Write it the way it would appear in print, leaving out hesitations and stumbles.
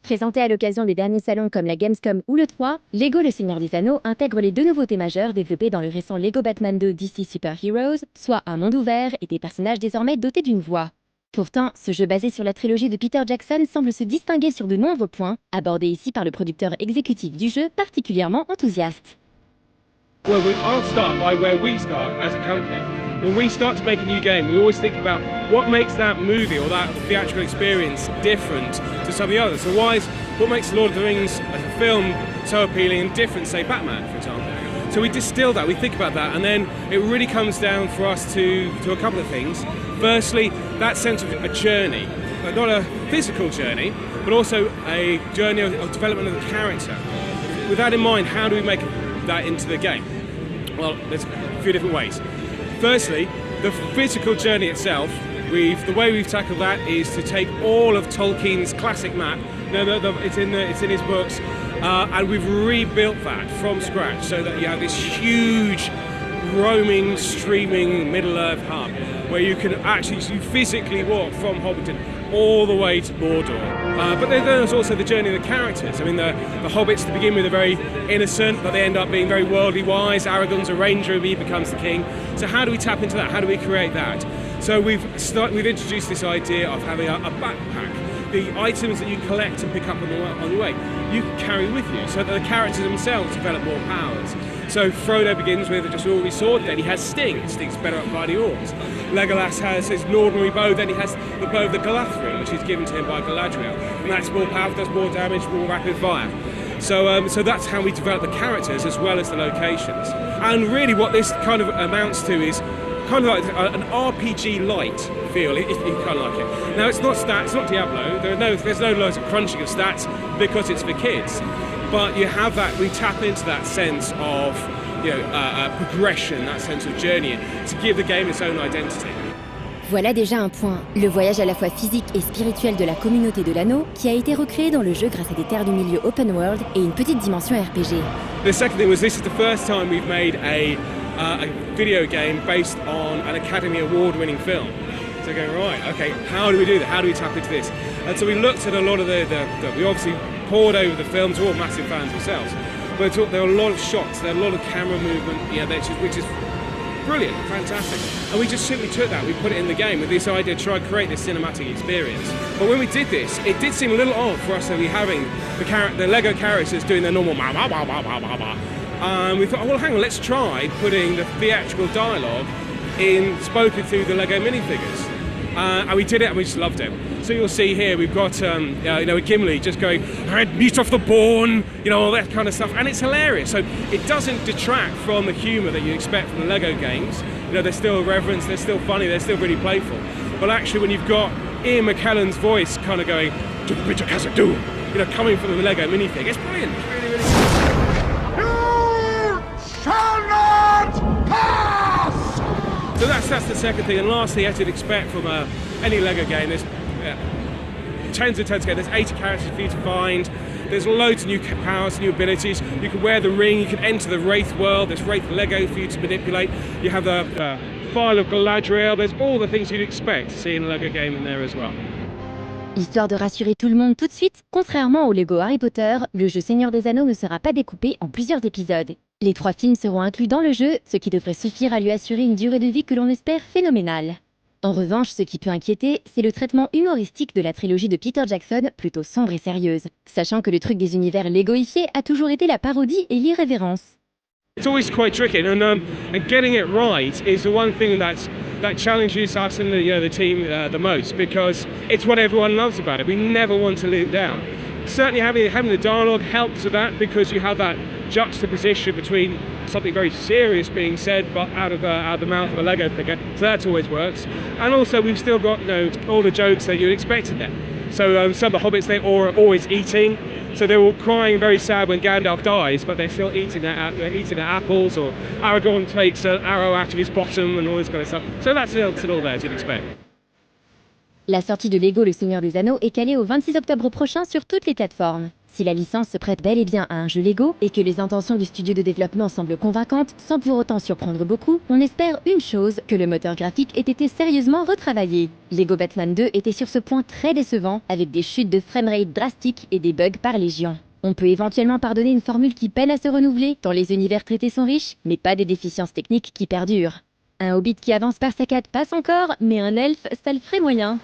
Présenté à l'occasion des derniers salons comme la Gamescom ou le 3, Lego Le Seigneur des Anneaux intègre les deux nouveautés majeures développées dans le récent Lego Batman 2 DC Super Heroes, soit un monde ouvert et des personnages désormais dotés d'une voix. Pourtant, ce jeu basé sur la trilogie de Peter Jackson semble se distinguer sur de nombreux points, abordés ici par le producteur exécutif du jeu particulièrement enthousiaste. Well, I'll start by where we start as a company. When we start to make a new game, we always think about what makes that movie or that theatrical experience different to some of the others. So what makes Lord of the Rings as a film so appealing and different, say Batman, for example? So we distill that, we think about that, and then it really comes down for us to a couple of things. Firstly, that sense of a journey, not a physical journey, but also a journey of development of the character. With that in mind, how do we make that into the game? Well, there's a few different ways. Firstly, the physical journey itself, the way we've tackled that is to take all of Tolkien's classic map, it's in his books, and we've rebuilt that from scratch so that you have this huge roaming, streaming Middle-earth hub where you can actually physically walk from Hobbiton all the way to Mordor. But then there's also the journey of the characters. I mean, the hobbits to begin with are very innocent, but they end up being very worldly wise. Aragorn's a ranger and he becomes the king. So how do we tap into that? How do we create that? So we've introduced this idea of having a backpack. The items that you collect and pick up on your way, you can carry with you, so that the characters themselves develop more powers. So Frodo begins with just an ordinary sword, then he has Sting. Sting's better up by the oars. Legolas has his ordinary bow, then he has the bow of the Galadriel, which is given to him by Galadriel. And that's more powerful, does more damage, more rapid fire. So that's how we develop the characters as well as the locations. And really what this kind of amounts to is kind of like an RPG light feel, if you kind of like it. Now it's not stats, it's not Diablo, there's no loads of crunching of stats because it's for kids. But you have that, we tap into that sense of progression, that sense of journey, to give the game its own identity. Voilà déjà un point, le voyage à la fois physique et spirituel de la communauté de l'anneau qui a été recréé dans le jeu grâce à des terres du milieu open world et une petite dimension RPG. The second thing was this is the first time we've made a video game based on an Academy Award-winning film. So going, right, okay, how do we do that? How do we tap into this? And so we looked at a lot of we obviously poured over the films, we're all massive fans ourselves, but there were a lot of shots, there were a lot of camera movement, which is brilliant, fantastic. And we just simply took that, we put it in the game with this idea to try and create this cinematic experience. But when we did this, it did seem a little odd for us to be having the Lego characters doing their normal ma ma ma ma ma ma ma. And we thought, oh, well, hang on, let's try putting the theatrical dialogue spoken through the Lego minifigures. And we did it and we just loved it. So you'll see here we've got Gimli just going, meat off the bone, all that kind of stuff, and it's hilarious. So it doesn't detract from the humour that you expect from the Lego games. They're still irreverent, they're still funny, they're still really playful. But actually when you've got Ian McKellen's voice kind of going, do the Bridge of Khazad-dûm, coming from the Lego minifig, it's brilliant, it's really, really You shall not pass! So that's the second thing, and lastly, as you'd expect from any Lego game, there's tens and tens of games. There's 80 characters for you to find. There's loads of new powers, new abilities. You can wear the ring, you can enter the Wraith world. There's Wraith Lego for you to manipulate. You have the file of Galadriel. There's all the things you'd expect to see in a Lego game in there as well. Histoire de rassurer tout le monde tout de suite, contrairement au Lego Harry Potter, le jeu Seigneur des Anneaux ne sera pas découpé en plusieurs épisodes. Les 3 films seront inclus dans le jeu, ce qui devrait suffire à lui assurer une durée de vie que l'on espère phénoménale. En revanche, ce qui peut inquiéter, c'est le traitement humoristique de la trilogie de Peter Jackson, plutôt sombre et sérieuse, sachant que le truc des univers Legoifiés a toujours été la parodie et l'irrévérence. It's always quite tricky, and getting it right is the one thing that challenges us and the team the most, because it's what everyone loves about it. We never want to let it down. Certainly having the dialogue helps with that, because you have that juxtaposition between something very serious being said but out of the mouth of a Lego figure, so that always works. And also we've still got all the jokes that you'd expect in there. So some of the hobbits, they're always eating, so they're all crying very sad when Gandalf dies, but they're still eating their apples, or Aragorn takes an arrow out of his bottom and all this kind of stuff. So that's still all there as you'd expect. La sortie de Lego Le Seigneur des Anneaux est calée au 26 octobre prochain sur toutes les plateformes. Si la licence se prête bel et bien à un jeu Lego et que les intentions du studio de développement semblent convaincantes, sans pour autant surprendre beaucoup, on espère une chose, que le moteur graphique ait été sérieusement retravaillé. Lego Batman 2 était sur ce point très décevant, avec des chutes de framerate drastiques et des bugs par légion. On peut éventuellement pardonner une formule qui peine à se renouveler, tant les univers traités sont riches, mais pas des déficiences techniques qui perdurent. Un hobbit qui avance par saccade passe encore, mais un elfe, ça le ferait moyen.